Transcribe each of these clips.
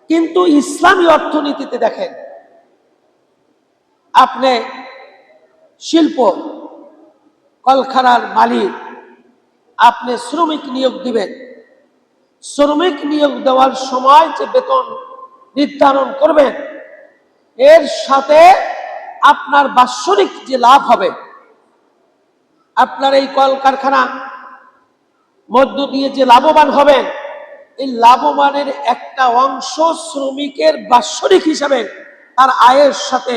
কিন্তু ইসলামী অর্থনীতিতে দেখেন, আপনি শিল্প কলকারখানার মালিক, আপনি শ্রমিক নিয়োগ দিবেন। শ্রমিক নিয়োগ দেওয়ার সময় যে বেতন নির্ধারণ করবেন, এর সাথে আপনার বাৎসরিক যে লাভ হবে, আপনার এই কলকারখানা মধ্য দিয়ে যে লাভবান হবেন, এই লাভবানের একটা অংশ শ্রমিকের বাৎসরিক হিসাবে তার আয়ের সাথে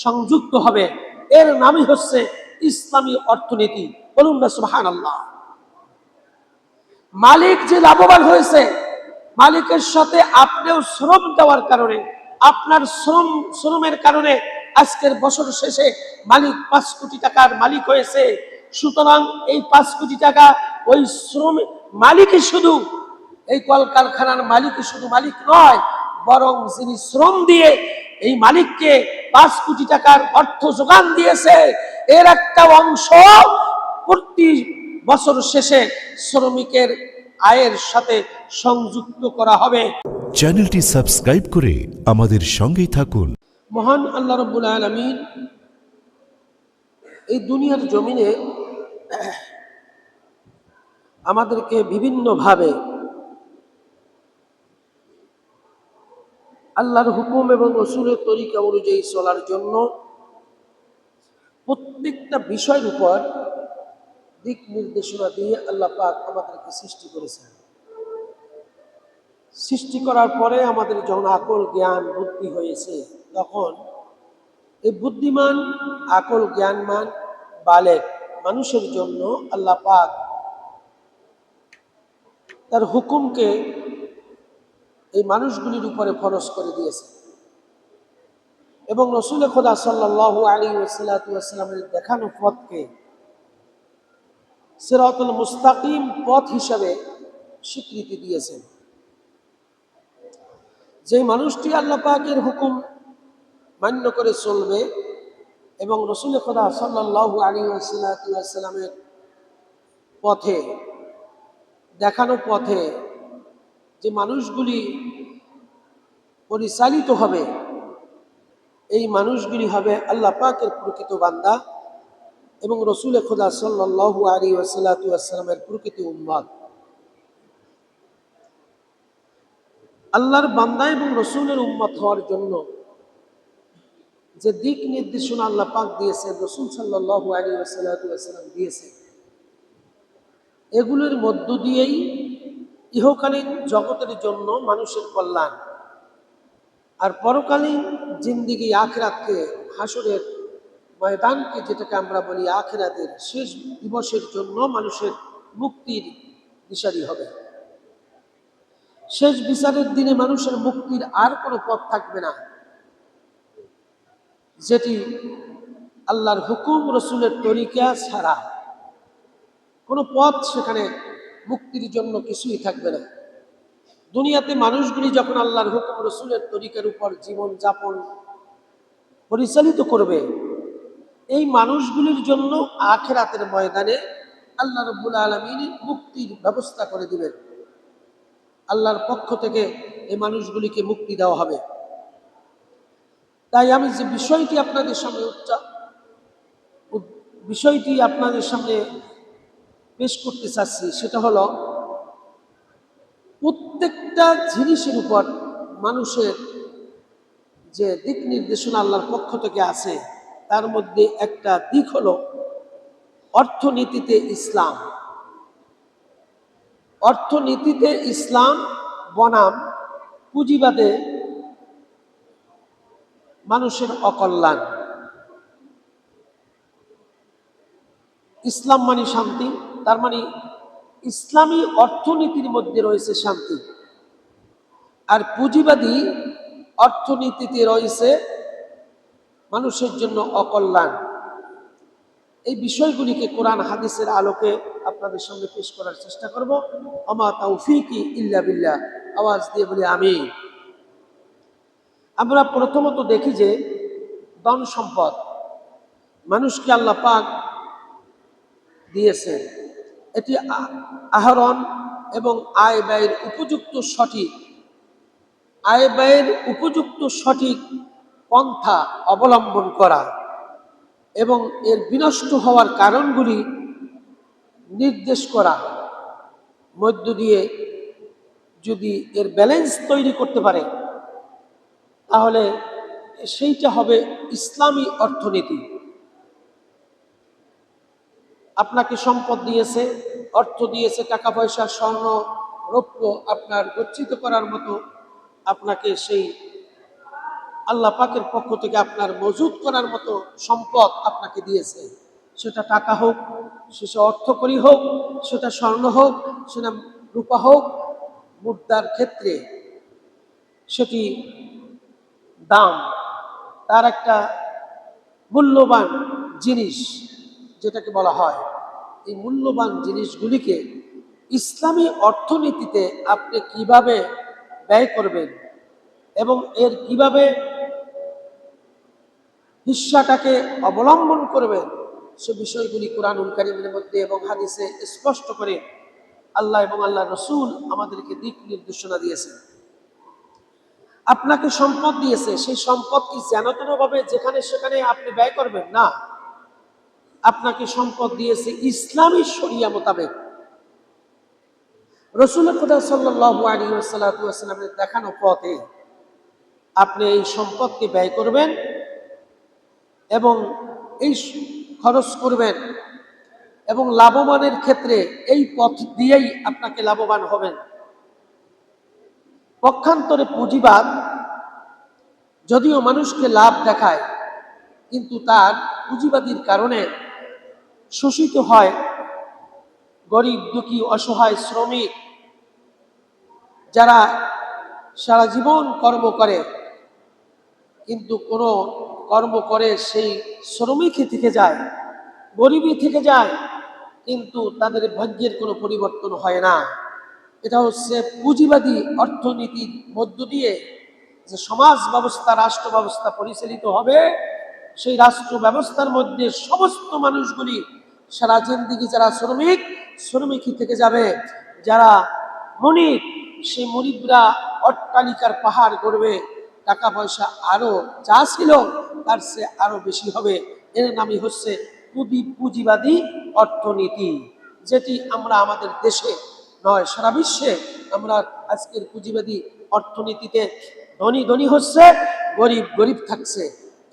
সংযুক্ত হবে। এর নামই হচ্ছে ইসলামী অর্থনীতি। বলুন না সুবহানাল্লাহ। মালিক যে লাভবান হয়েছে, মালিকের সাথে আপনিও শ্রম দেওয়ার কারণে, আপনার শ্রমের কারণে আজকের বছর শেষে মালিক 5 কোটি টাকার মালিক হয়েছে। সুতরাং এই 5 কোটি টাকা ওই শ্রমিক মালিকই শুধু, এই কলকারখানার মালিকই শুধু মালিক নয়, বরং যিনি শ্রম দিয়ে এই মালিককে 5 কোটি টাকার অর্থ যোগান দিয়েছে, এর একটা অংশ প্রতি বছর শেষে শ্রমিকের আয়ের সাথে সংযুক্ত করা হবে। চ্যানেলটি সাবস্ক্রাইব করে আমাদের সঙ্গেই থাকুন। মহান আল্লাহ রাব্বুল আলামিন এই দুনিয়ার জমিনে আমাদেরকে বিভিন্নভাবে আল্লাহর হুকুম এবং রাসূলের তরিকা অনুযায়ী চলার জন্য প্রত্যেকটা বিষয়ের উপর দিক নির্দেশনা দিয়ে আল্লাহ পাক আমাদেরকে সৃষ্টি করেছেন। সৃষ্টি করার পরে আমাদের যখন আকল জ্ঞান বুদ্ধি হয়েছে, তখন এই বুদ্ধিমান আকল জ্ঞানমান বালেগ মানুষের জন্য আল্লাহ পাক তার হুকুমকে এই মানুষগুলির উপরে ফরজ করে দিয়েছে এবং রাসূল খোদা সাল্লাল্লাহু আলাইহি ওয়াসাল্লামের দেখানো পথকে সিরাতুল মুস্তাকিম পথ হিসাবে স্বীকৃতি দিয়েছেন। যে মানুষটি আল্লাহ পাকের হুকুম মান্য করে চলবে এবং রাসূল খোদা সাল্লাল্লাহু আলাইহি ওয়াসাল্লামের পথে দেখানো পথে যে মানুষগুলি পরিচালিত হবে, এই মানুষগুলি হবে আল্লাহ পাকের প্রকৃত বান্দা এবং রাসূল খোদা সাল্লাল্লাহু আলাইহি ওয়াসাল্লামের প্রকৃত উম্মত। আল্লাহর বান্দা এবং রাসূলের উম্মত হওয়ার জন্য যে দিক নির্দেশনা আল্লাহ পাক দিয়েছেন, রাসূল সাল্লাল্লাহু আলাইহি ওয়াসাল্লাম দিয়েছেন, এগুলোর মধ্য দিয়েই ইহকালীন জগতের জন্য মানুষের কল্যাণ, আর পরকালীন জিন্দিগি আখিরাতকে, হাসরের ময়দানকে, যেটাকে আমরা বলি আখিরাতের শেষ দিবসের জন্য মানুষের মুক্তির দিশারি হবে। শেষ বিচারের দিনে মানুষের মুক্তির আর কোনো পথ থাকবে না, যেটি আল্লাহর হুকুম রাসূলের তরিকা ছাড়া কোনো পথ, সেখানে মুক্তির জন্য কিছুই থাকবে না। দুনিয়াতে মানুষগুলি যখন আল্লাহর হুকুম রাসূলের তরিকার উপর জীবন যাপন পরিচালিত করবে, এই মানুষগুলির জন্য আখিরাতের ময়দানে আল্লাহ রাব্বুল আলামিন মুক্তির ব্যবস্থা করে দিবেন। আল্লাহর পক্ষ থেকে এই মানুষগুলিকে মুক্তি দেওয়া হবে। তাই আমি যে বিষয়টি আপনাদের সামনে পেশ করতে চাচ্ছি, সেটা হলো প্রত্যেকটা জিনিসের উপর মানুষের যে দিক নির্দেশনা আল্লাহর পক্ষ থেকে আছে, তার মধ্যে একটা দিক হলো অর্থনীতিতে ইসলাম। অর্থনীতিতে ইসলাম বনাম পুঁজিবাদে মানুষের অকল্যাণ। ইসলাম মানে শান্তি, তার মানে ইসলামী অর্থনীতির মধ্যে রয়েছে শান্তি, আর পুঁজিবাদী অর্থনীতিতে রয়েছে মানুষের জন্য অকল্যাণ। এই বিষয়গুলিকে কোরআন হাদিসের আলোকে আপনাদের সামনে পেশ করার চেষ্টা করব। আমা তাওফীকি ইল্লা বিল্লাহ। আওয়াজ দিয়ে বলি আমিন। আমরা প্রথমত দেখি যে ধন সম্পদ মানুষকে আল্লাহ পাক দিয়েছেন, এটি আহরণ এবং আয় ব্যয়ের উপযুক্ত সঠিক আয় ব্যয়ের উপযুক্ত সঠিক পন্থা অবলম্বন করা এবং এর বিনষ্ট হওয়ার কারণগুলি নির্দেশ করা মধ্য দিয়ে যদি এর ব্যালেন্স তৈরি করতে পারে, তাহলে সেইটা হবে ইসলামী অর্থনীতি। আপনাকে সম্পদ দিয়েছে, অর্থ দিয়েছে, টাকা পয়সা, স্বর্ণ, রৌপ্য আপনার গচ্ছিত করার মতো আপনাকে সেই আল্লাহ পাকের পক্ষ থেকে আপনার মজুদ করার মতো সম্পদ আপনাকে দিয়েছে। সেটা টাকা হোক, সেটা অর্থকরী হোক, সেটা স্বর্ণ হোক, সেটা রূপা হোক, মুদ্রার ক্ষেত্রে সেটি দাম, তার একটা মূল্যবান জিনিস যেটাকে বলা হয়। এই মূল্যবান জিনিসগুলিকে ইসলামী অর্থনীতিতে আপনি কিভাবে ব্যয় করবেন এবং এর কিভাবে হিস্সাটাকে অবলম্বন করবেন, সে বিষয়গুলি কুরআনুল কারীমের মধ্যে এবং হাদিসে স্পষ্ট করে আল্লাহ এবং আল্লাহ রসুল আমাদেরকে দিক নির্দেশনা দিয়েছেন। আপনাকে সম্পদ দিয়েছে, সেই সম্পদ কি যেনতেনভাবে যেখানে সেখানে আপনি ব্যয় করবেন না। আপনাকে সম্পদ দিয়েছে ইসলামী শরিয়া মোতাবেক, রাসূল খুদা সাল্লাল্লাহু আলাইহি ওয়াসাল্লামের দেখানো পথে আপনি এই সম্পদকে ব্যয় করবেন এবং এই খরচ করবেন এবং লাভবানের ক্ষেত্রে এই পথ দিয়েই আপনাকে লাভবান হবেন। পক্ষান্তরে পুঁজিবাদ যদিও মানুষকে লাভ দেখায়, কিন্তু তার পুঁজিবাদীর কারণে শোষিত হয় গরিব, দুঃখী, অসহায়, শ্রমিক, যারা সারা জীবন কর্ম করে কিন্তু কোনো কর্ম করে সেই শ্রমিকই থেকে যায়, গরিবই থেকে যায়, কিন্তু তাদের ভাগ্যের কোনো পরিবর্তন হয় না। এটা হচ্ছে পুঁজিবাদী অর্থনীতির মধ্য দিয়ে যে সমাজ ব্যবস্থা, রাষ্ট্র ব্যবস্থা পরিচালিত হবে, সেই রাষ্ট্র ব্যবস্থার মধ্যে সমস্ত মানুষগুলি সারা জিন্দেগি যারা শ্রমিক, শ্রমিকই থেকে যাবে। যারা মনিব, সেই মনিবরা অট্টালিকার পাহাড় গড়বে, টাকা পয়সা আরো যা ছিল তার চেয়ে আরো বেশি হবে। এর নামই হচ্ছে পুঁজিবাদী অর্থনীতি, যেটি আমরা আমাদের দেশে নয় সারা বিশ্বে আমরা আজকের পুঁজিবাদী অর্থনীতিতে ধনী ধনী হচ্ছে, গরিব গরিব থাকছে।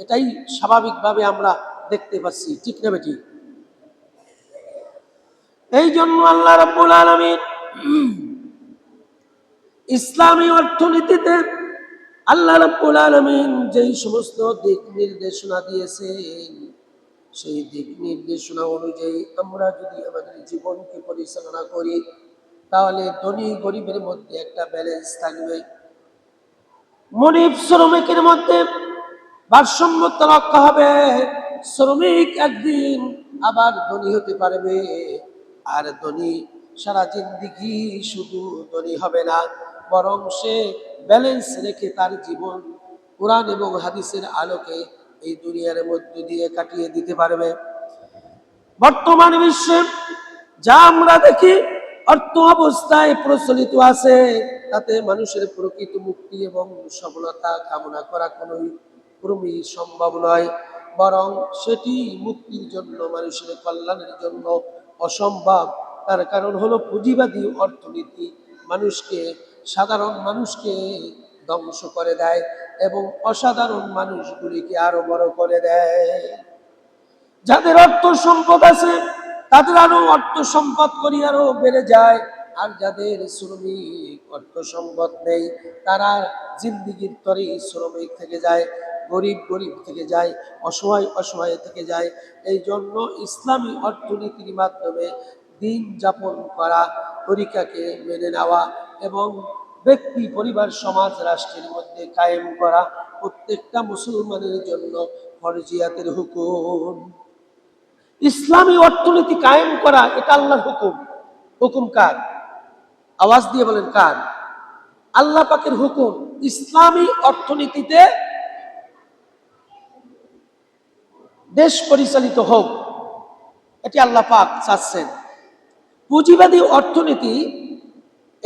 এটাই স্বাভাবিকভাবে আমরা দেখতে পাচ্ছি, ঠিক না বেটি? এই জন্য আল্লাহ রাব্বুল আলামিন ইসলামী অর্থনীতিতে আল্লাহ রাব্বুল আলামিন যেই সমস্ত দিক নির্দেশনা দিয়েছেন, সেই দিক নির্দেশনা অনুযায়ী আমরা যদি আমাদের জীবনকে পরিচালনা করি, তাহলে ধনী গরিবের মধ্যে একটা ব্যালেন্স থাকবে। মনিব শ্রমিকের মধ্যে ভারসাম্যতা রক্ষা হবে। শ্রমিক একদিন আবার ধনী হতে পারবে, আর ধনী সারা জিন্দেগি শুধু ধনী হবে না, বরং সে ব্যালেন্স রেখে তার জীবন কোরআন এবং হাদিসের আলোকে এই দুনিয়ার মধ্য দিয়ে কাটিয়ে দিতে পারবে। বর্তমান বিশ্বে যা আমরা দেখি অর্থ অবস্থায় প্রচলিত আছে, তাতে মানুষের প্রকৃত মুক্তি এবং সফলতা কামনা করা ক্রমেই সম্ভব নয়, বরং সেটি মুক্তির জন্য, মানুষের কল্যাণের জন্য অসম্ভব। তার কারণ হলো পুঁজিবাদী অর্থনীতি মানুষকে, সাধারণ মানুষকে ধ্বংস করে দেয় এবং অসাধারণ মানুষগুলিকে আরো বড় করে দেয়। যাদের অর্থ সম্পদ আছে তাদের আরো অর্থ সম্পদ করি আরো বেড়ে যায়, আর যাদের শ্রমিক অর্থ সম্পদ নেই তারা জিন্দিগির তরে শ্রমিক থেকে যায়, গরিব গরিব থেকে যায়, অসহায় অসহায় থেকে যায়। এই জন্য ইসলামী অর্থনীতির মাধ্যমে দিন যাপন করা, তরিকাকে মেনে নেওয়া এবং ব্যক্তি, পরিবার, সমাজ, রাষ্ট্রের মধ্যে কায়েম করা প্রত্যেকটা মুসলমানের জন্য ফরজিয়াতের হুকুম। ইসলামী অর্থনীতি কায়েম করা এটা আল্লাহর হুকুম। হুকুম কার? আওয়াজ দিয়ে বলেন কার? আল্লাহ পাকের হুকুম। ইসলামী অর্থনীতিতে দেশ পরিচালিত হোক, এটি আল্লাহ পাক চাচ্ছেন। পুঁজিবাদী অর্থনীতি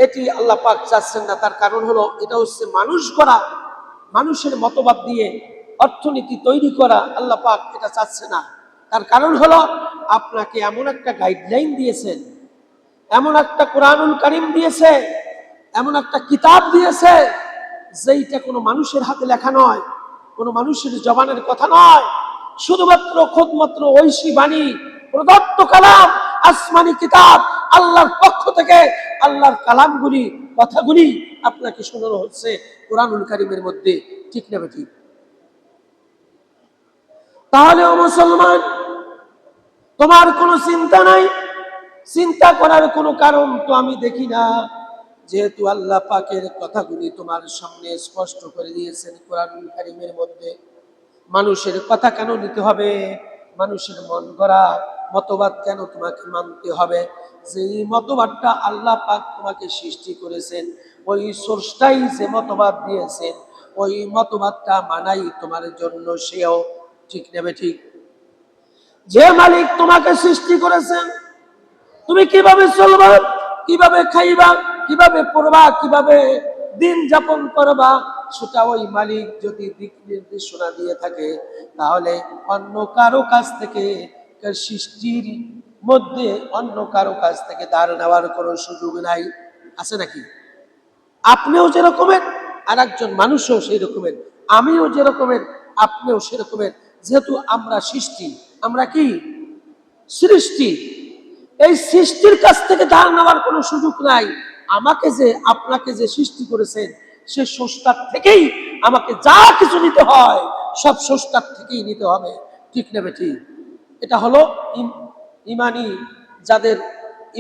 এটি আল্লাহ পাক চাচ্ছেন না। তার কারণ হলো এটা হচ্ছে মানুষ করা, মানুষের মতবাদ দিয়ে অর্থনীতি তৈরি করা আল্লাহ পাক এটা চাচ্ছে না। তার কারণ হলো আপনাকে এমন একটা গাইডলাইন দিয়েছেন, এমন একটা কোরআনুল কারীম দিয়েছে, এমন একটা কিতাব দিয়েছে যেইটা কোনো মানুষের হাতে লেখা নয়, কোনো মানুষের জবানের কথা নয়, শুধুমাত্র খুদমাত্র ঐশী বাণী, প্রদত্ত কালাম, আসমানি কিতাব, আল্লাহর পক্ষ থেকে আল্লাহর কালামগুলি, কথাগুলি আপনাকে শোনানো হচ্ছে কোরআনুল কারীমের মধ্যে। ঠিক না ঠিক? তাহলে ও মুসলমান, তোমার কোনো চিন্তা নাই, চিন্তা করার কোনো কারণ তো আমি দেখি না, যেহেতু আল্লাহ পাকের কথাগুলি তোমার সামনে স্পষ্ট করে দিয়েছেন কোরআনুল কারীমের মধ্যে। মানুষের কথা কেন নিতে হবে? মানুষের মন গড়া মতবাদ কেন তোমাকে মানতে হবে? যে মতবাদটা আল্লাহ পাক তোমাকে সৃষ্টি করেছেন, ওই স্রষ্টাই যে মতবাদ দিয়েছেন, ওই মতবাদটা মানাই তোমার জন্য সেও। ঠিক নেবে ঠিক? যে মালিক তোমাকে সৃষ্টি করেছেন, তুমি কিভাবে চলবা, কিভাবে খাইবা, কিভাবে পড়বা, কিভাবে দিন যাপন করবা, সেটা ওই মালিক যদি দিক নির্দেশনা দিয়ে থাকে, তাহলে অন্য কারো কাছ থেকে, সৃষ্টির মধ্যে অন্য কারো কাছ থেকে ধার নেওয়ার কোনো সুযোগ নাই। আছে নাকি? আপনিও যে রকমের, আর একজন মানুষও সেই রকমের, আমিও যে রকমের, আপনিও সেরকমের। যেহেতু আমরা সৃষ্টি, আমরা কি সৃষ্টি, এই সৃষ্টির কাছ থেকে ধার নেওয়ার কোনো সুযোগ নাই। আমাকে যে, আপনাকে যে সৃষ্টি করেছেন, সে স্রষ্টার থেকেই আমাকে যা কিছু নিতে হয় সব স্রষ্টার থেকেই নিতে হবে। ঠিক নেবে ঠিক? এটা হলো ইমানি, যাদের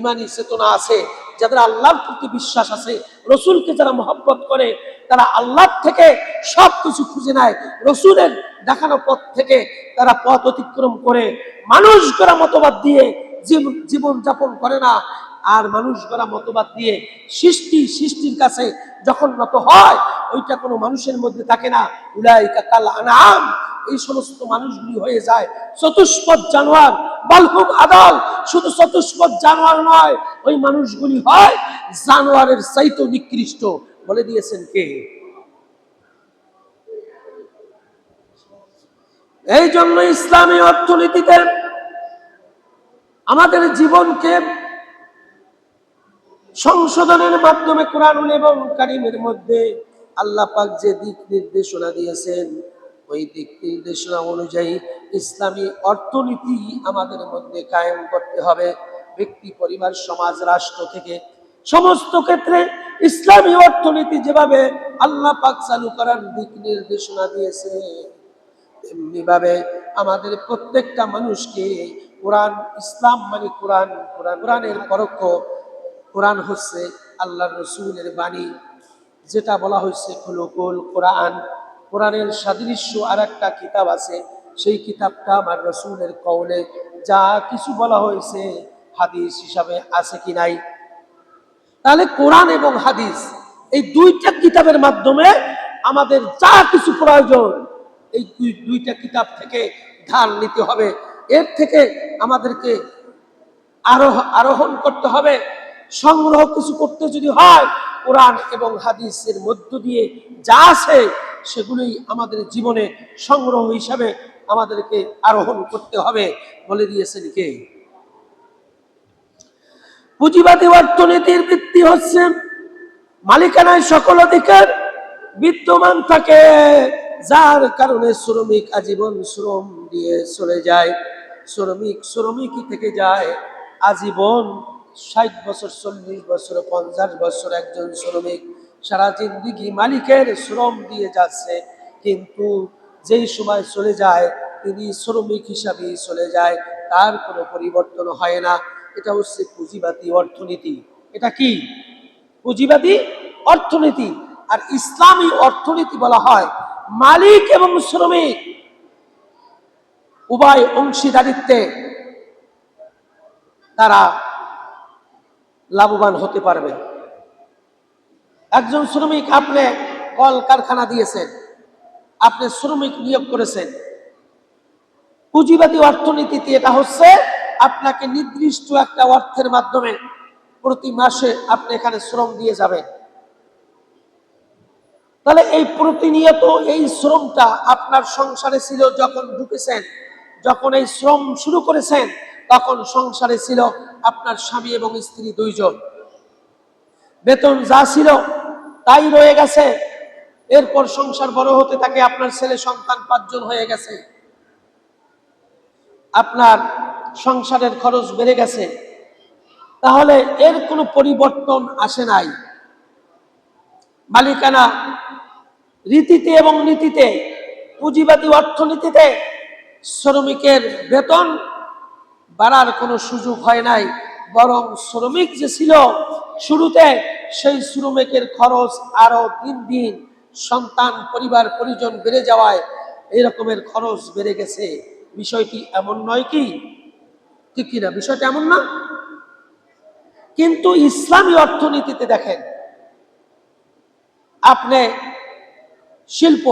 ইমানি চেতনা আছে, যাদের আল্লাহর প্রতি বিশ্বাস আছে, রসুলকে যারা মহব্বত করে, তারা আল্লাহর থেকে সবকিছু খুঁজে নেয়, রসুলের দেখানো পথ থেকে তারা পথ অতিক্রম করে মানুষ গড়া মতবাদ দিয়ে জীবন যাপন করে না। আর মানুষ গড়া মতবাদ দিয়ে সৃষ্টির কাছে যখন নত হয়, ওইটা কোনো মানুষের মধ্যে থাকে না। উলাইকা কাল আনআম, এই সমস্ত মানুষগুলি হয়ে যায় চতুষ্পদ জানোয়ার, বালহুম আদাল। শুধু চতুষ্পদ জানোয়ার নয়, ওই মানুষগুলি হয় জানোয়ারের চাইতেও নিকৃষ্ট। বলে দিয়েছেন কে? এই জন্য ইসলামী অর্থনীতিতে আমাদের জীবনকে সংশোধনের মাধ্যমে কোরআনুল এবং কারীমের মধ্যে আল্লাহ পাক যে দিক নির্দেশনা দিয়েছেন, ওই দিক নির্দেশনা অনুযায়ী ইসলামী অর্থনীতি আমাদের মধ্যে কায়েম করতে হবে। ব্যক্তি, পরিবার, সমাজ, রাষ্ট্র থেকে সমস্ত ক্ষেত্রে ইসলামী অর্থনীতি যেভাবে আল্লাহ পাক চালু করার দিক নির্দেশনা দিয়েছে, তেমনি ভাবে আমাদের প্রত্যেকটা মানুষকে কোরআন, ইসলাম মানে কোরআন, কোরআনের পরোক্ষ। কোরআন হচ্ছে আল্লাহর রসুলের বাণী, যেটা বলা হয়েছে খুলুকুল কোরআন। কোরআনের সাদৃশ্য আর একটা কিতাব আছে, সেই কিতাবটা আমার রসুলের কওলে যা কিছু বলা হয়েছে হাদিস হিসাবে আছে কি নাই। তাহলে কোরআন এবং হাদিস এই দুইটা কিতাবের মাধ্যমে আমাদের যা কিছু প্রয়োজন, এই দুইটা কিতাব থেকে ধার নিতে হবে। এর থেকে আমাদেরকে আরোহণ করতে হবে। সংগ্রহ কিছু করতে যদি হয়, কোরআন এবং হাদিসের মধ্য দিয়ে যা আছে সেগুলোই আমাদের জীবনে সংগ্রহ হিসাবে আমাদেরকে আরোহণ করতে হবে। বলে দিয়েছেন কে? পুঁজিবাদী অর্থনীতির ভিত্তি হচ্ছে মালিকানায় সকল অধিকার বিদ্যমান থাকে, যার কারণে শ্রমিক আজীবন শ্রম দিয়ে চলে যায়। শ্রমিকই থেকে যায় আজীবন। 60 বছর, 40 বছর, 50 বছর একজন শ্রমিক সারা জিন্দেগি মালিকের শ্রম দিয়ে যাচ্ছে, কিন্তু যেই সময় চলে যায় তিনি শ্রমিক হিসাবেই চলে যায়, তার কোনো পরিবর্তন হয় না। এটা হচ্ছে পুঁজিবাদী অর্থনীতি। এটা কি? পুঁজিবাদী অর্থনীতি। আর ইসলামী অর্থনীতি বলা হয় মালিক এবং শ্রমিক উভয় অংশীদারিত্বে তারা লাভবান হতে পারবে। একজন শ্রমিক, আপনি কল কারখানা দিয়েছেন, আপনি শ্রমিক নিয়োগ করেছেন। পুঁজিবাদী অর্থনীতিতে এটা হচ্ছে আপনাকে নির্দিষ্ট একটা অর্থের মাধ্যমে প্রতি মাসে আপনি এখানে শ্রম দিয়ে যাবেন। তাহলে এই প্রতিনিয়ত এই শ্রমটা আপনার সংসারে ছিল যখন ঢুকেছেন, যখন এই শ্রম শুরু করেছেন, তখন সংসারে ছিল আপনার স্বামী এবং স্ত্রী দুইজন। বেতন যা ছিল তাই রয়ে গেছে। এরপর সংসার বড় হতে থাকে, আপনার ছেলে সন্তান 5 জন হয়ে গেছে, আপনার সংসারের খরচ বেড়ে গেছে। তাহলে এর কোনো পরিবর্তন আসে নাই। মালিকানা রীতিতে এবং নীতিতে, পুঁজিবাদী অর্থনীতিতে শ্রমিকের বেতন বাড়ার কোনো সুযোগ হয় নাই, বরং শ্রমিক যে ছিল শুরুতে, সেই শ্রমিকের খরচ আরো দিন দিন সন্তান পরিবার পরিজন বেড়ে যাওয়ায় এই রকমের খরচ বেড়ে গেছে। বিষয়টি এমন নয় কি? ঠিক কিনা? বিষয়টা এমন না। কিন্তু ইসলামী অর্থনীতিতে দেখেন, আপনি শিল্প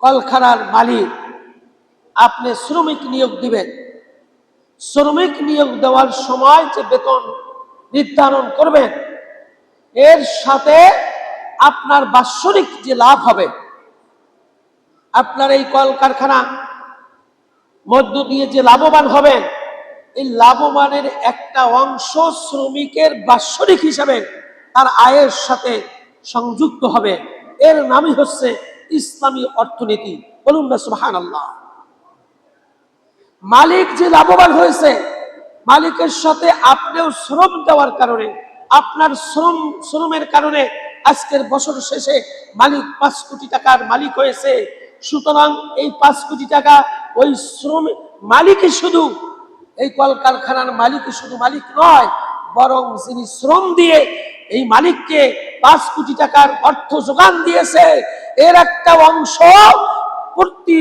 কলকারখানার মালিক, আপনি শ্রমিক নিয়োগ দিবেন। শ্রমিক নিয়োগ দেওয়ার সময় যে বেতন নির্ধারণ করবেন, এর সাথে আপনার বাৎসরিক যে লাভ হবে, আপনার এই কলকারখানা মধ্য দিয়ে যে লাভবান হবেন, এই লাভবানের একটা অংশ শ্রমিকের বাৎসরিক হিসাবে তার আয়ের সাথে সংযুক্ত হবে। এর নামই হচ্ছে ইসলামী অর্থনীতি। বলুন না সুবহানাল্লাহ। মালিক যে লাভবান হয়েছে, মালিকের সাথে আপনিও শ্রম দেওয়ার কারণে, আপনার শ্রমের কারণে আজকের বছর শেষে মালিক 5 কোটি টাকার মালিক হয়েছে। সুতরাং এই 5 কোটি টাকা ওই শ্রমিক মালিকই শুধু, এই কলকারখানার মালিকই শুধু মালিক নয়, বরং যিনি শ্রম দিয়ে এই মালিককে 5 কোটি টাকার অর্থ যোগান দিয়েছে, এর একটা অংশ প্রতি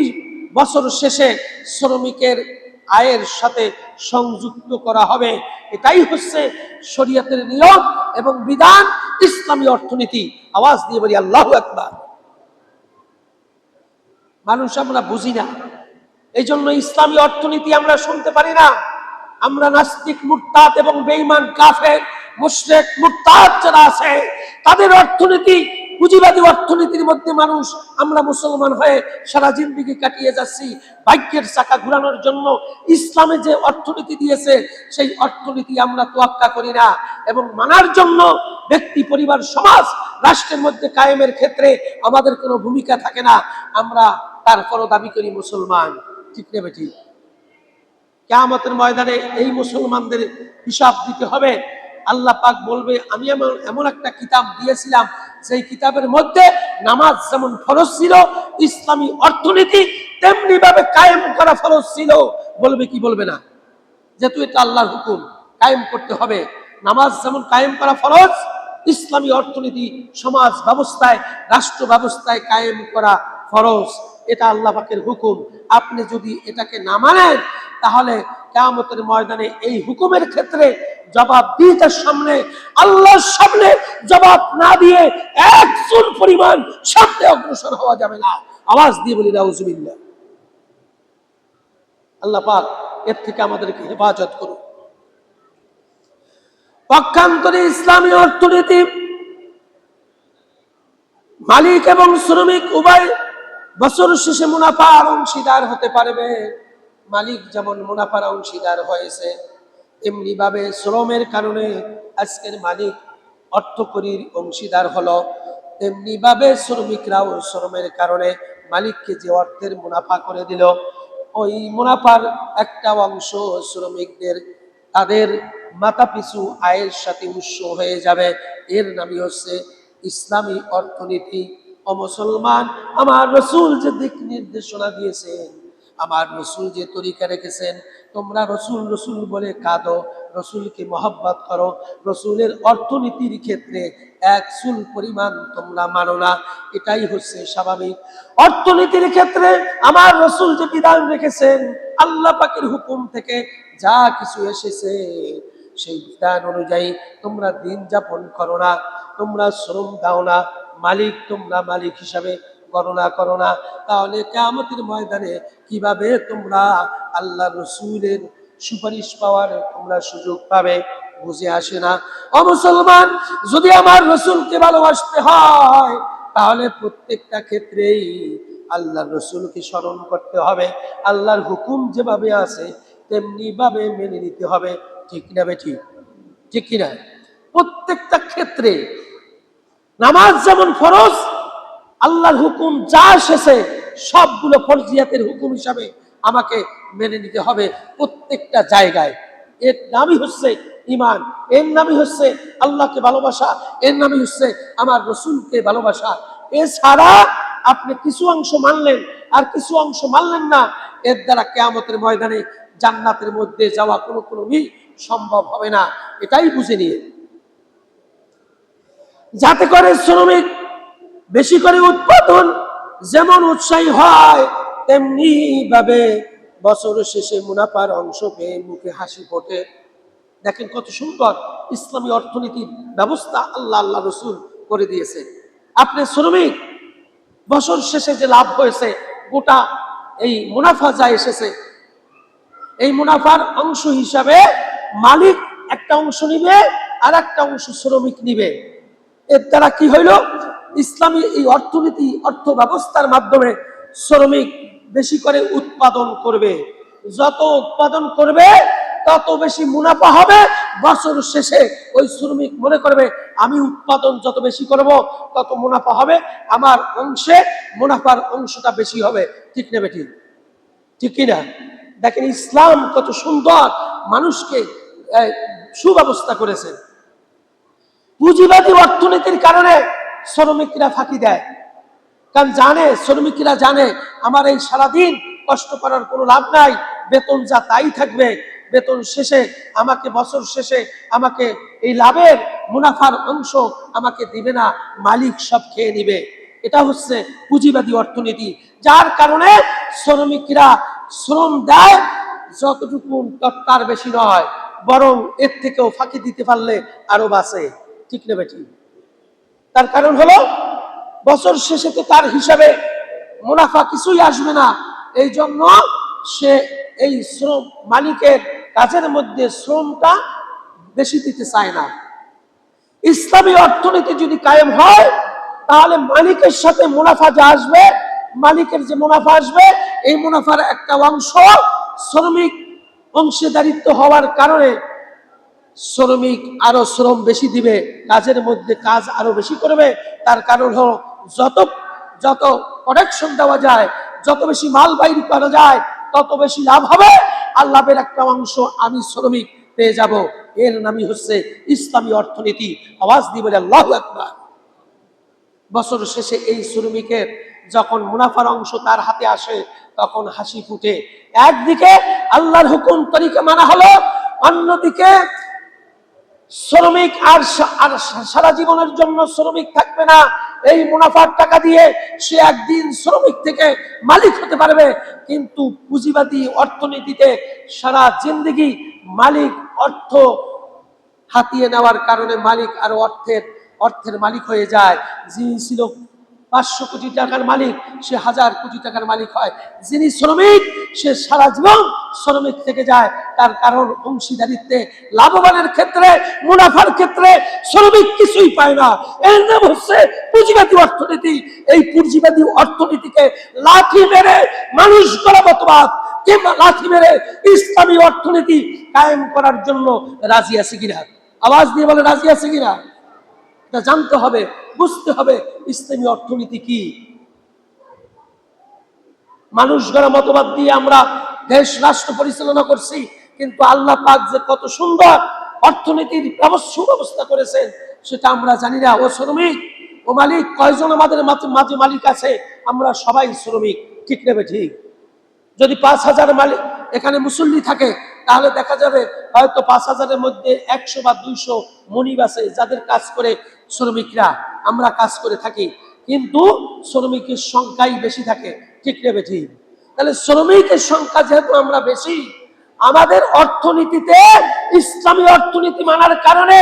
বছর শেষে শ্রমিকের আয়ের সাথে সংযুক্ত করা হবে। এটাই হচ্ছে শরীয়তের নিয়ম এবং বিধান, ইসলামী অর্থনীতি। আওয়াজ দিয়ে বলি আল্লাহু আকবার। মানুষ আমরা বুঝি না, এই জন্য ইসলামী অর্থনীতি আমরা শুনতে পারি না। আমরা নাস্তিক, মুরতাদ এবং বেঈমান, কাফের, মুশরিক, মুরতাদ যারা আছে, তাদের অর্থনীতি, পুঁজিবাদী অর্থনীতির মধ্যে মানুষ, আমরা মুসলমান হয়ে সারা জিন্দেগি কাটিয়ে যাচ্ছি। ভাগ্যের চাকা ঘোরানোর জন্য ইসলামে যে অর্থনীতি দিয়েছে, সেই অর্থনীতি আমরা তোয়াক্কা করি না এবং মানার জন্য ব্যক্তি, পরিবার, সমাজ, রাষ্ট্রের মধ্যে কায়েমের ক্ষেত্রে আমাদের কোনো ভূমিকা থাকে না। আমরা তারপরও দাবি করি মুসলমান। ঠিক নেবে ঠিক? কিয়ামতের ময়দানে এই মুসলমানদের হিসাব দিতে হবে। আল্লাহ পাক বলবে, আমি এমন একটা কিতাব দিয়েছিলাম, সেই কিতাবের মধ্যে নামাজ যেমন ফরজ ছিল, ইসলামী অর্থনীতি তেমনি ভাবে কায়েম করা ফরজ ছিল। বলবে কি বলবে না? যেহেতু এটা আল্লাহর হুকুম, কায়েম করতে হবে। নামাজ যেমন কায়েম করা ফরজ, ইসলামী অর্থনীতি সমাজ ব্যবস্থায়, রাষ্ট্র ব্যবস্থায় কায়েম করা ফরজ। এটা আল্লাহ পাকের হুকুম। আপনি যদি এটাকে না মানেন, তাহলে কিয়ামতের ময়দানে এই হুকুমের ক্ষেত্রে জবাবদিহিতার সামনে, আল্লাহর সামনে জবাব না দিয়ে এক চুল পরিমাণ সামনে অগ্রসর হওয়া যাবে না। আওয়াজ দিয়ে বলি নাউজুবিল্লাহ। আল্লাহ পাক এর থেকে আমাদেরকে হেফাজত করুন। পক্ষান্তরে ইসলামী অর্থনীতি মালিক এবং শ্রমিক উভয় বছর শেষে মুনাফার অংশীদার হতে পারবে। মালিক যেমন মুনাফার অংশীদার হয়েছে, এমনি ভাবে শ্রমের কারণে আজকের মালিক অর্থকরীর অংশীদার হলো, তেমনি ভাবে শ্রমিকরাও শ্রমের কারণে মালিককে যে অর্থের মুনাফা করে দিল, ওই মুনাফার একটা অংশ শ্রমিকদের তাদের মাথাপিছু আয়ের সাথে উৎস হয়ে যাবে। এর নামই হচ্ছে ইসলামী অর্থনীতি। ও মুসলমান, আমার রসুল যে দিক নির্দেশনা দিয়েছেন, আমার রসুল যে তরিকা রেখেছেন, তোমরা রসুল রসুল বলে কাঁদো, রসুলকে মহব্বত করো, রসুলের অর্থনীতির ক্ষেত্রে এক চুল পরিমাণ তোমরা মানো না, এটাই হচ্ছে স্বাভাবিক। অর্থনীতির ক্ষেত্রে আমার রসুল যে বিধান রেখেছেন, আল্লাহ পাকের হুকুম থেকে যা কিছু এসেছে, সেই বিধান অনুযায়ী তোমরা দিন যাপন করো না, তোমরা শ্রম দাও না, মালিক তোমরা মালিক হিসাবে গণনা করো না, তাহলে কিয়ামতের ময়দানে কিভাবে তোমরা আল্লাহ রসুলের সুপারিশ পাওয়ার তোমরা সুযোগ পাবে? বুঝে আসে না। ও মুসলমান, যদি আমার রসুলকে ভালোবাসতে হয় তাহলে প্রত্যেকটা ক্ষেত্রেই আল্লাহর রসুলকে স্মরণ করতে হবে। আল্লাহর হুকুম যেভাবে আছে তেমনি ভাবে মেনে নিতে হবে। ঠিক না বেঠি? ঠিক কিনা? প্রত্যেকটা ক্ষেত্রে নামাজ যেমন ফরজ, আল্লাহর হুকুম যা এসেছে সবগুলো ফরজিয়াতের হুকুম হিসাবে আমাকে মেনে নিতে হবে প্রত্যেকটা জায়গায়। এর নামই হচ্ছে ঈমান, এর নামই হচ্ছে আল্লাহকে ভালোবাসা, এর নামই হচ্ছে আমার রসুলকে ভালোবাসা। এছাড়া আপনি কিছু অংশ মানলেন আর কিছু অংশ মানলেন না, এর দ্বারা কিয়ামতের ময়দানে জান্নাতের মধ্যে যাওয়া কোনোদিন সম্ভব হবে না। এটাই বুঝে নিয়ে, যাতে করে শ্রমিক বেশি করে উৎপাদন যেমন উৎসাহী হয়, তেমনি ভাবে বছর শেষে মুনাফার অংশ পেয়ে মুখে হাসি ফোটে। দেখেন কত সুন্দর ইসলামী অর্থনীতির ব্যবস্থা আল্লাহ রসুল করে দিয়েছে। আপনি শ্রমিক বছর শেষে যে লাভ হয়েছে, গোটা এই মুনাফা যা এসেছে, এই মুনাফার অংশ হিসাবে মালিক একটা অংশ নিবে আর একটা অংশ শ্রমিক নিবে। এর দ্বারা কি হইল? ইসলামী এই অর্থনীতি, অর্থ ব্যবস্থার মাধ্যমে শ্রমিক বেশি করে উৎপাদন করবে। যত উৎপাদন করবে তত বেশি মুনাফা হবে। বছর শেষে ওই শ্রমিক মনে করবে আমি উৎপাদন যত বেশি করব তত মুনাফা হবে, আমার অংশে মুনাফার অংশটা বেশি হবে। ঠিক না বেঠিক? ঠিক কিনা? দেখেন ইসলাম কত সুন্দর মানুষকে সুব্যবস্থা করেছে। পুঁজিবাদী অর্থনীতির কারণে শ্রমিকরা ফাঁকি দেয়, কারণ শ্রমিকরা জানে আমার এই সারাদিন কষ্ট করার কোনো লাভ নাই, বেতন যা তাই থাকবে, বেতন শেষে আমাকে, বছর শেষে আমাকে এই লাভের মুনাফার অংশ আমাকে দিবে না, মালিক সব খেয়ে নিবে। এটা হচ্ছে পুঁজিবাদী অর্থনীতি, যার কারণে শ্রমিকরা শ্রম দেয় যতটুকু তার বেশি নয়, বরং এর থেকেও ফাঁকি দিতে পারলে আরো বাঁচে। ঠিক না বেটি? তার কারণ হলো বছর শেষে তো তার হিসাবে মুনাফা কিছুই আসবে না, এই জন্য সে এই শ্রম মালিকের কাজের মধ্যে শ্রমটা বেশি দিতে চায় না। ইসলামী অর্থনীতি যদি কায়েম হয় তাহলে মালিকের সাথে মুনাফা যা আসবে, মালিকের যে মুনাফা আসবে, এই মুনাফার একটা অংশ শ্রমিক অংশীদারিত্ব হওয়ার কারণে শ্রমিক আরো শ্রম বেশি দিবে, কাজের মধ্যে কাজ আরো বেশি করবে। তার কারণ হলো যত প্রোডাকশন দেওয়া যায়, যত বেশি মাল বাইর করা যায়, তত বেশি লাভ হবে, আর লাভের একটা অংশ আমি শ্রমিক পেয়ে যাব। এর নামই হচ্ছে ইসলামী অর্থনীতি। আওয়াজ দিয়ে বলে আল্লাহু আকবার। বছর শেষে এই শ্রমিকের যখন মুনাফার অংশ তার হাতে আসে তখন হাসি ফুটে। একদিকে আল্লাহর হুকুম তরিকা মানা হলো, অন্যদিকে শ্রমিক আর সারা জীবনের জন্য শ্রমিক থাকবে না। এই মুনাফার টাকা দিয়ে সে একদিন শ্রমিক থেকে মালিক হতে পারবে, কিন্তু পুঁজিবাদী অর্থনীতিতে সারা জিন্দেগি মালিক অর্থ হাতিয়ে নেওয়ার কারণে মালিক আর অর্থের মালিক হয়ে যায়। যিনি ছিল 500 কোটি টাকার মালিক সে 1000 কোটি টাকার মালিক হয়। যিনি শ্রমিক সে সারা জীবন শ্রমিক থেকে যায়। তার কারণ অংশীদারিত্বে, লাভবানের ক্ষেত্রে, মুনাফার ক্ষেত্রে শ্রমিক কিছুই পায় না। এর নাম হচ্ছে পুঁজিবাদী অর্থনীতি। এই পুঁজিবাদী অর্থনীতিকে লাঠি মেরে মানুষ গণমতবাদ কিংবা লাঠি মেরে ইসলামী অর্থনীতি কায়েম করার জন্য রাজি আছে কিনা? আওয়াজ দিয়ে বলে রাজি আছে কিনা? এটা জানতে হবে, বুঝতে হবে ইসলামী অর্থনীতি কি। মানুষ গড়া মতবাদ দিয়ে আমরা দেশ রাষ্ট্র পরিচালনা করছি, কিন্তু আল্লাহ পাক যে কত সুন্দর অর্থনীতির সুব্যবস্থা করেছেন সেটা আমরা জানি না। ও শ্রমিক, ও মালিক, কয়জন আমাদের মাঝে মালিক আছে? আমরা সবাই শ্রমিক। ঠিক নেবে? ঠিক। যদি 5000 মালিক এখানে মুসল্লি থাকে তাহলে দেখা যাবে হয়তো 5000-এর মধ্যে 100 বা 200 মনিব আছে যাদের কাজ করে শ্রমিকরা, আমরা কাজ করে থাকি, কিন্তু শ্রমিকের সংখ্যাই বেশি থাকে। ঠিক নেবে? ঠিক। তাহলে শ্রমিকের সংখ্যা যেহেতু আমরা বেশি, আমাদের অর্থনীতিতে ইসলামী অর্থনীতি মানার কারণে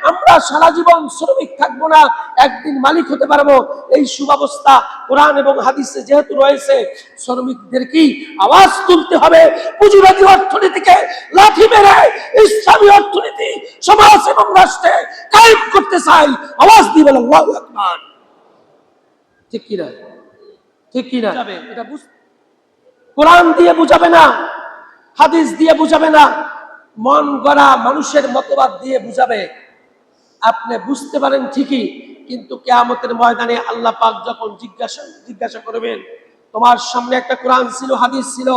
আমরা সারা জীবন শ্রমিক থাকবো না, একদিন মালিক হতে পারবো। এই সুব্যবস্থা কোরআন এবং হাদিসে যেহেতু রয়েছে, শ্রমিকদেরকে আওয়াজ তুলতে হবে। পুঁজিবাদী অর্থনীতিকে লাঠি মেরে ইসলামী অর্থনীতি সমাজ এবং রাষ্ট্রে কায়েম করতে চাই। আওয়াজ দিয়ে বলেন আল্লাহু আকবার। ঠিক কিনা? ঠিক কিনা? এটা কোরআন দিয়ে বুঝাবে না, হাদিস দিয়ে বুঝাবে না, মন গড়া মানুষের মতবাদ দিয়ে বুঝাবে। আপনি বুঝতে পারেন ঠিকই, কিন্তু কিয়ামতের ময়দানে আল্লাহ পাক যখন জিজ্ঞাসা করবেন, তোমার সামনে একটা কোরআন ছিল, হাদিস ছিল,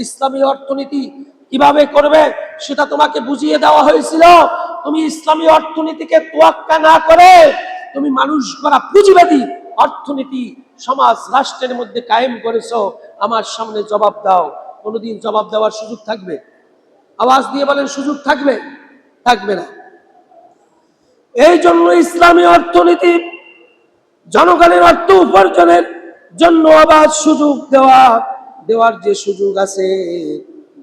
ইসলামী অর্থনীতি কিভাবে করবে সেটা তোমাকে বুঝিয়ে দেওয়া হয়েছিল। তুমি ইসলামী অর্থনীতিকে তোয়াক্কা না করে তুমি মানুষ গড়া পুঁজিবাদী অর্থনীতি সমাজ রাষ্ট্রের মধ্যে কায়েম করেছো। আমার সামনে জবাব দাও। কোনোদিন জবাব দেওয়ার সুযোগ থাকবে? আওয়াজ দিয়ে বলেন, সুযোগ থাকবে? থাকবে না। এই জন্য ইসলামী অর্থনীতি জনগণের অর্থ উপার্জনের জন্য আবার সুযোগ দেওয়ার যে সুযোগ আছে,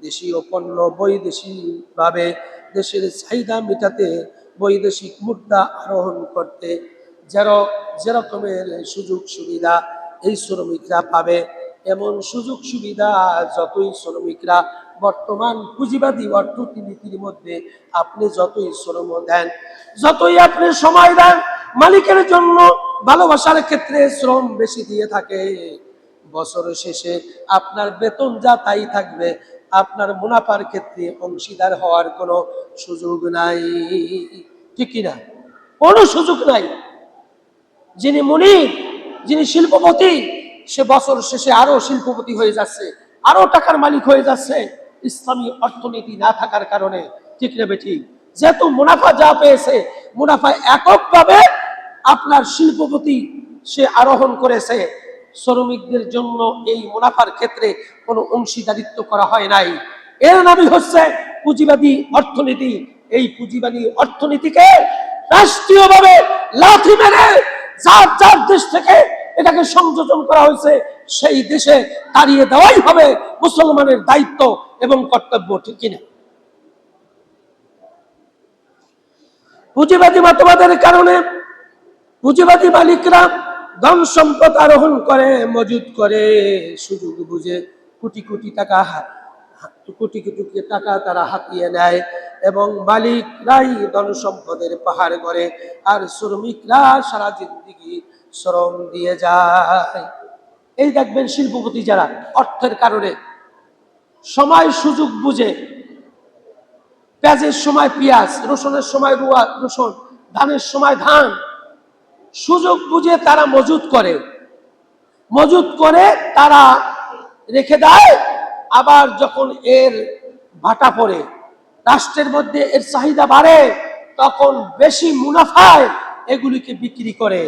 দেশীয় পণ্য বৈদেশিক ভাবে দেশের চাহিদা মেটাতে, বৈদেশিক মুদ্রা আরোহণ করতে যেরকমের সুযোগ সুবিধা এই শ্রমিকরা পাবে, এমন সুযোগ সুবিধা যতই শ্রমিকরা বর্তমান পুঁজিবাদী অর্থনীতির মধ্যে আপনি যতই শ্রম দেন, যতই আপনি সময় দেন, মালিকের জন্য ভালোবাসার ক্ষেত্রে শ্রম বেশি দিয়ে থাকে, বছরের শেষে আপনার বেতন যা তাই থাকবে, আপনার মুনাফার ক্ষেত্রে অংশীদার হওয়ার কোনো সুযোগ নাই। ঠিক কিনা? কোনো সুযোগ নাই। যিনি মুনিব, যিনি শিল্পপতি, সে বছর শেষে আরো শিল্পপতি হয়ে যাচ্ছে, আরো টাকার মালিক হয়ে যাচ্ছে ইসলামী অর্থনীতি না থাকার কারণে। ঠিক না বেঠিক? যেহেতু মুনাফা যা পেয়েছে, মুনাফা এককভাবে আপনার শিল্পপতি সে আরোহণ করেছে, শ্রমিকদের জন্য এই মুনাফার ক্ষেত্রে কোনো অংশীদারিত্ব করা হয় নাই। এর নামই হচ্ছে পুঁজিবাদী অর্থনীতি। এই পুঁজিবাদী অর্থনীতিকে রাষ্ট্রীয়ভাবে লাথি মেরে যার যার দেশ থেকে এটাকে সংযোজন করা হয়েছে সেই দেশে তাড়িয়ে দেওয়াই হবে মুসলমানের দায়িত্ব এবং কর্তব্য। ঠিক কিনা? পুঁজিবাদী মতবাদের কারণে পুঁজিবাদী মালিকরা ধন সম্পদ আরোহণ করে, মজুদ করে, সুযোগ বুঝে কোটি কোটি টাকা তারা হাতিয়ে নেয় এবং মালিকরাই ধন সম্পদের পাহাড় করে, আর শ্রমিকরা সারা জিন্দেগি শ্রম দিয়ে যায়। এই দেখবেন শিল্পপতি যারা অর্থের কারণে সময় সুযোগ বুঝে, পেঁয়াজের সময় পেঁয়াজ, রসুনের সময় রসুন, ধানের সময় ধান, সুযোগ বুঝে তারা মজুদ করে তারা রেখে দেয়। আবার যখন এর ভাটা পড়ে, রাষ্ট্রের মধ্যে এর চাহিদা বাড়ে, তখন বেশি মুনাফায় এগুলিকে বিক্রি করে।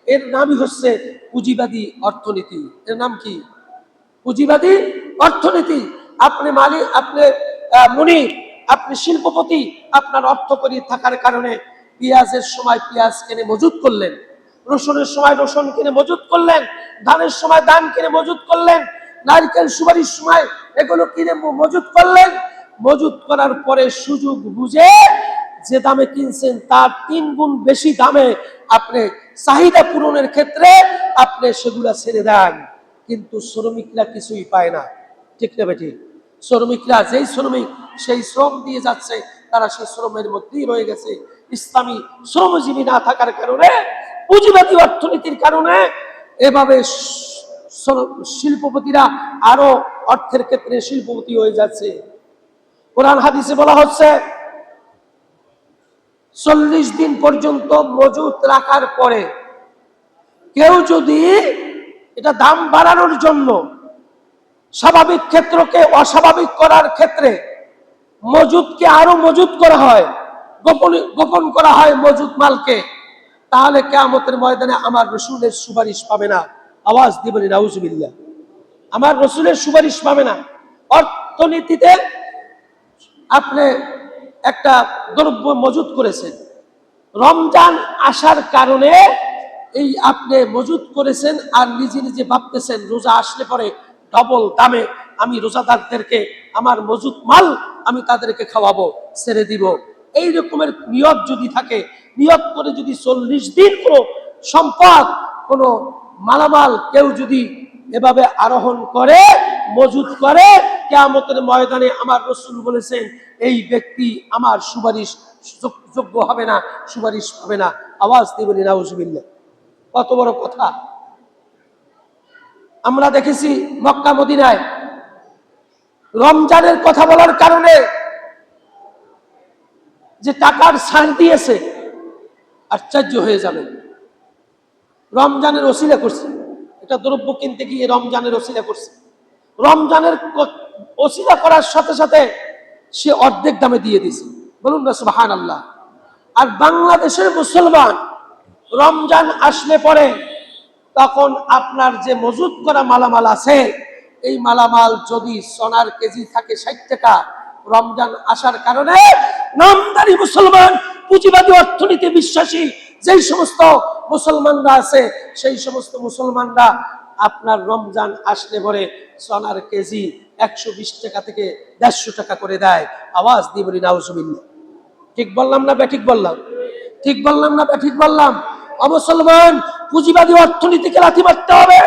এর নামই হচ্ছে পুঁজিবাদী অর্থনীতি। এর নাম কি? পুঁজিবাদী অর্থনীতি। আপনি মালিক, আপনি মুনিব, আপনি শিল্পপতি, আপনার অর্থকরী থাকার কারণে পেঁয়াজের সময় পেঁয়াজ কিনে মজুদ করলেন, রসুনের সময় রসুন কিনে মজুদ করলেন, ধানের সময় ধান কিনে মজুদ করলেন, নারকেল সুপারির সময় এগুলো কিনে মজুদ করলেন। মজুদ করার পরে সুযোগ বুঝে যে দামে কিনছেন তার 3 গুণ বেশি দামে আপনি চাহিদা পূরণের ক্ষেত্রে আপনি সেগুলা ছেড়ে দেন, কিন্তু শ্রমিকরা কিছুই পায় না। ঠিক না বেঠিক? শ্রমিকরা যেই শ্রমিক সেই শ্রম দিয়ে যাচ্ছে, তারা সেই শ্রমের মধ্যেই রয়ে গেছে। ইসলামী শ্রমজীবী না থাকার কারণে, পুঁজিবাদী অর্থনীতির কারণে এভাবে শিল্পপতিরা আরো অর্থের ক্ষেত্রে শিল্পপতি হয়ে যাচ্ছে। কোরআন হাদিসে বলা হচ্ছে 40 দিন পর্যন্ত মজুদ রাখার পরে কেউ যদি এটা দাম বাড়ানোর জন্য স্বাভাবিক ক্ষেত্রকে অস্বাভাবিক করার ক্ষেত্রে মজুদকে আরো মজুদ করা হয়, গোপন করা হয় মজুদ মালকে, তাহলে কিয়ামতের ময়দানে আমার রাসূলের সুপারিশ পাবে না। আওয়াজ দিবেন নাউজুবিল্লাহ। আমার রাসূলের সুপারিশ পাবে না। অর্থনীতিতে আপনি একটা দ্রব্য মজুদ করেছেন, রমজান আসার কারণে এই আপনি মজুদ করেছেন, আর নিজে নিজে ভাবতেছেন রোজা আসলে পরে ডবল দামে আমি রোজাদারদেরকে আমার মজুদ মাল আমি তাদেরকে খাওয়াবো, ছেড়ে দিব। এই রকমের নিয়ত যদি থাকে, নিয়ত করে যদি 40 দিন কোনো সম্পদ, কোনো মালামাল কেউ যদি এভাবে আরোহণ করে, মজুদ করে, কিয়ামতের ময়দানে আমার রাসূল বলেছেন এই ব্যক্তি আমার সুপারিশ যোগ্য হবে না, সুপারিশ পাবে না। আওয়াজ দিয়ে বলি নাউজুবিল্লাহ। কত বড় কথা! আমরা দেখেছি মক্কা মদিনায় রমজানের কথা বলার কারণে যে টাকার ছাড় দিয়েছে, আশ্চর্য হয়ে যাবে। রমজানের ওসিলা করছে, এটা দ্রব্য কিনতে গিয়ে রমজানের ওসিলা করছে। রমজানের ওসিলা করার সাথে সাথে সে অর্ধেক দামে দিয়ে দিছে, বলুন না সুবহানাল্লাহ। আর বাংলাদেশের মুসলমান রমজান আসলে পরে তখন আপনার যে মজুদ করা মালামাল আছে, এই মালামাল যদি সোনার কেজি থাকে 60 টাকা, রমজান আসার কারণে নামদারি মুসলমান, পুঁজিবাদী অর্থনীতি বিশ্বাসী যেই সমস্ত মুসলমানরা আছে, সেই সমস্ত মুসলমানরা আপনার রমজান আসলে পরে সোনার কেজি 120 টাকা থেকে 150 টাকা করে দেয়। আওয়াজ দিয়ে বলি নাউজুবিল্লাহ। ঠিক বললাম না বেঠিক বললাম? ঠিক বললাম না বেঠিক বললাম? মুসলমান, পুঁজিবাদী অর্থনীতিকে লাথি মারতে হবে,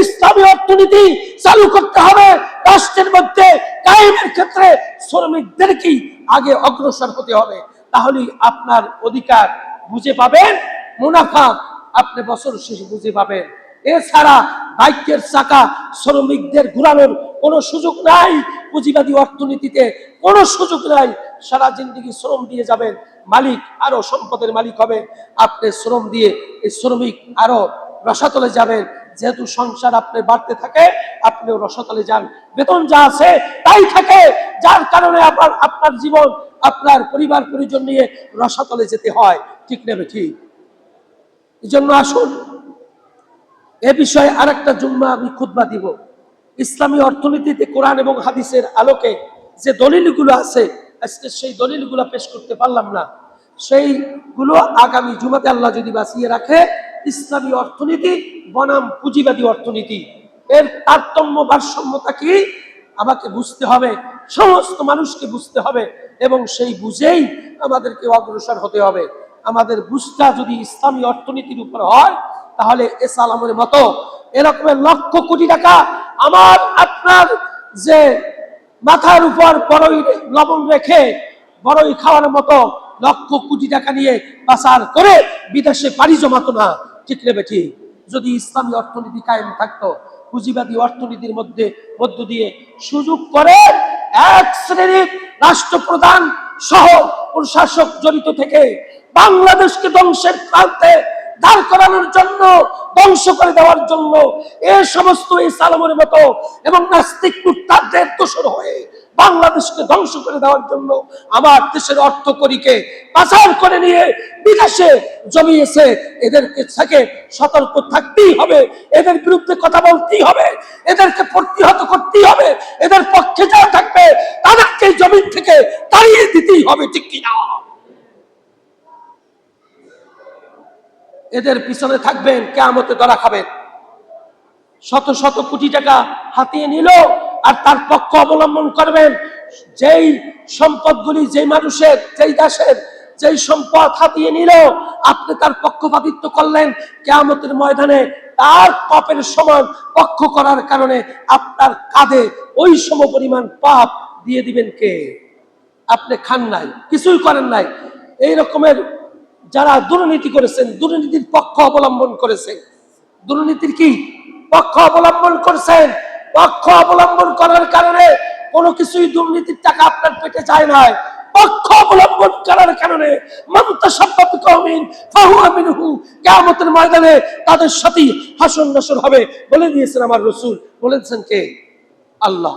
ইসলামী অর্থনীতি চালু করতে হবে। রাষ্ট্রের মধ্যে কায়েমের ক্ষেত্রে শ্রমিকদেরকেই আগে অগ্রসর হতে হবে, তাহলেই আপনার অধিকার বুঝে পাবেন, মুনাফা আপনি বছর শেষে বুঝে পাবেন। এছাড়া ভাগ্যের চাকা শ্রমিকদের ঘুরানোর কোনো সুযোগ নাই, পুঁজিবাদী অর্থনীতিতে কোনো সুযোগ নাই। সারা জিন্দেগি শ্রম দিয়ে যাবেন, মালিক আরো সম্পদের মালিক হবে। আপনি শ্রম দিয়ে এই শ্রমিক আরো রসাতলে যাবেন। যেহেতু সংসার আপনার বাড়তে থাকে, আপনিও রসাতলে যান, বেতন যা আছে তাই থাকে, যার কারণে আপনার জীবন, আপনার পরিবার পরিজন নিয়ে রসাতলে যেতে হয়। ঠিক নেবে ঠিক? এই জন্য আসুন, এ বিষয়ে আরেকটা জুম্মা আমি খুতবা দিব। ইসলামী অর্থনীতিতে কোরআন এবং হাদিসের আলোকে যে দলিলগুলো আছে, আজকে সেই দলিলগুলো পেশ করতে পারলাম না, সেইগুলো আগামী জুমাতে আল্লাহ যদি বাঁচিয়ে রাখে, ইসলামী অর্থনীতি বনাম পুঁজিবাদী অর্থনীতি, এর তারতম্য ভারসাম্যতা কি আমাকে বুঝতে হবে, সমস্ত মানুষকে বুঝতে হবে, এবং সেই বুঝেই আমাদেরকে অগ্রসর হতে হবে। আমাদের বুঝটা যদি ইসলামী অর্থনীতির উপর হয়, তাহলে এসালামের মতো এরকমের লক্ষ কোটি টাকা আমার আপনার যে মাথার উপর বড়ই লবণ রেখে বড়ই খাওয়ার মতো লক্ষ কোটি টাকা নিয়ে পাচার করে বিদেশে পাড়ি জমাতো না। ঠিক নেবে ঠিক? যদি ইসলামী অর্থনীতি কায়েম থাকতো, পুঁজিবাদী অর্থনীতির মধ্য দিয়ে সুযোগ করে এক শ্রেণীর রাষ্ট্রপ্রধান সহ প্রশাসক জড়িত থেকে বাংলাদেশকে ধ্বংসের প্রান্তে দাঁড় করানোর জন্য, ধ্বংস করে দেওয়ার জন্য এ সমস্ত ইসলামের মতো এবং নাস্তিক মুরতাদদের দোসর হয়ে বাংলাদেশকে ধ্বংস করে দেওয়ার জন্য আমার দেশের অর্থকরীকে পাচার করে নিয়ে বিদেশে জমিয়েছে। এদেরকে থেকে সতর্ক থাকতেই হবে, এদের বিরুদ্ধে কথা বলতেই হবে, এদেরকে প্রতিহত করতেই হবে। এদের পক্ষে যারা থাকবে তাদেরকে জমিন থেকে তাড়িয়ে দিতেই হবে। ঠিক কিনা? এদের পিছনে থাকবেন, কিয়ামতে ধরা খাবেন। শত শত কোটি টাকা হাতিয়ে নিল, আর তার পক্ষ অবলম্বন করবেন। যেই সম্পদগুলি, যেই মানুষের, যেই দেশের যেই সম্পদ হাতিয়ে নিল, আপনি তার পক্ষপাতিত্ব করলেন, কিয়ামতের ময়দানে তার পাপের সমান পক্ষ করার কারণে আপনার কাঁধে ওই সমপরিমাণ পাপ দিয়ে দিবেন কে? আপনি খান নাই, কিছুই করেন নাই। এই রকমের যারা দুর্নীতি করেছেন, দুর্নীতির পক্ষ অবলম্বন করেছেন, দুর্নীতির কি পক্ষ অবলম্বন করছেন, পক্ষ অবলম্বন করার কারণে কোনো কিছুই দুর্নীতির টাকা আপনার পেটে যায় নাই। পক্ষ অবলম্বন করার কারণে কিয়ামতের ময়দানে তাদের সাথে হাসর নাসর হবে। বলে দিয়েছেন আমার রাসূল, বলেছেন কে? আল্লাহ।